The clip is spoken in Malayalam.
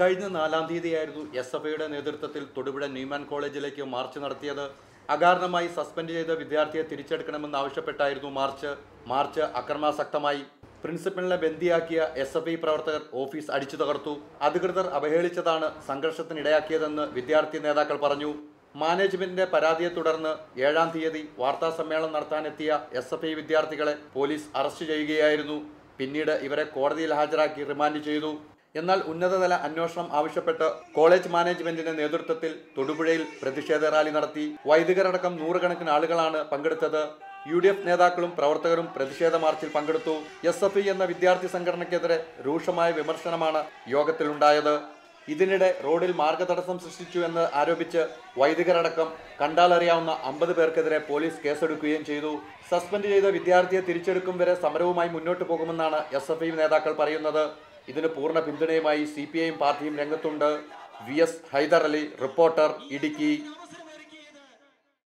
കഴിഞ്ഞ 4-ാം തീയതിയായിരുന്നു SFIയുടെ നേതൃത്വത്തിൽ തൊടുപുഴ ന്യൂമാൻ കോളേജിലേക്ക് മാർച്ച് നടത്തിയത്. അകാരണമായി സസ്പെൻഡ് ചെയ്ത വിദ്യാർത്ഥിയെ തിരിച്ചെടുക്കണമെന്നാവശ്യപ്പെട്ടായിരുന്നു മാർച്ച് അക്രമാസക്തമായി. പ്രിൻസിപ്പലിനെ ബന്ദിയാക്കിയ SFI പ്രവർത്തകർ ഓഫീസ് അടിച്ചു തകർത്തു. അധികൃതർ അവഹേളിച്ചതാണ് സംഘർഷത്തിനിടയാക്കിയതെന്ന് വിദ്യാർത്ഥി നേതാക്കൾ പറഞ്ഞു. മാനേജ്മെന്റിന്റെ പരാതിയെ തുടർന്ന് 7-ാം തീയതി വാർത്താസമ്മേളനം നടത്താനെത്തിയ SFI വിദ്യാർത്ഥികളെ പോലീസ് അറസ്റ്റ് ചെയ്യുകയായിരുന്നു. പിന്നീട് ഇവരെ കോടതിയിൽ ഹാജരാക്കി റിമാൻഡ് ചെയ്തു. എന്നാൽ ഉന്നതതല അന്വേഷണം ആവശ്യപ്പെട്ട് കോളേജ് മാനേജ്മെന്റിന്റെ നേതൃത്വത്തിൽ തൊടുപുഴയിൽ പ്രതിഷേധ റാലി നടത്തി. വൈദികരടക്കം നൂറുകണക്കിന് ആളുകളാണ് പങ്കെടുത്തത്. UDF നേതാക്കളും പ്രവർത്തകരും പ്രതിഷേധ മാർച്ചിൽ പങ്കെടുത്തു. SFI എന്ന വിദ്യാർത്ഥി സംഘടനയ്ക്കെതിരെ രൂക്ഷമായ വിമർശനമാണ് യോഗത്തിലുണ്ടായത്. ഇതിനിടെ റോഡിൽ മാർഗതടസ്സം സൃഷ്ടിച്ചു എന്ന് ആരോപിച്ച് വൈദികരടക്കം കണ്ടാലറിയാവുന്ന 50 പേർക്കെതിരെ പോലീസ് കേസെടുക്കുകയും ചെയ്തു. സസ്പെൻഡ് ചെയ്ത വിദ്യാർത്ഥിയെ തിരിച്ചെടുക്കും വരെ സമരവുമായി മുന്നോട്ട് പോകുമെന്നാണ് SFI നേതാക്കൾ പറയുന്നത്. ഇതിന് പൂർണ്ണ പിന്തുണയുമായി CPIയും പാർട്ടിയും രംഗത്തുണ്ട്. VS Haider Ali, reporter, Idukki.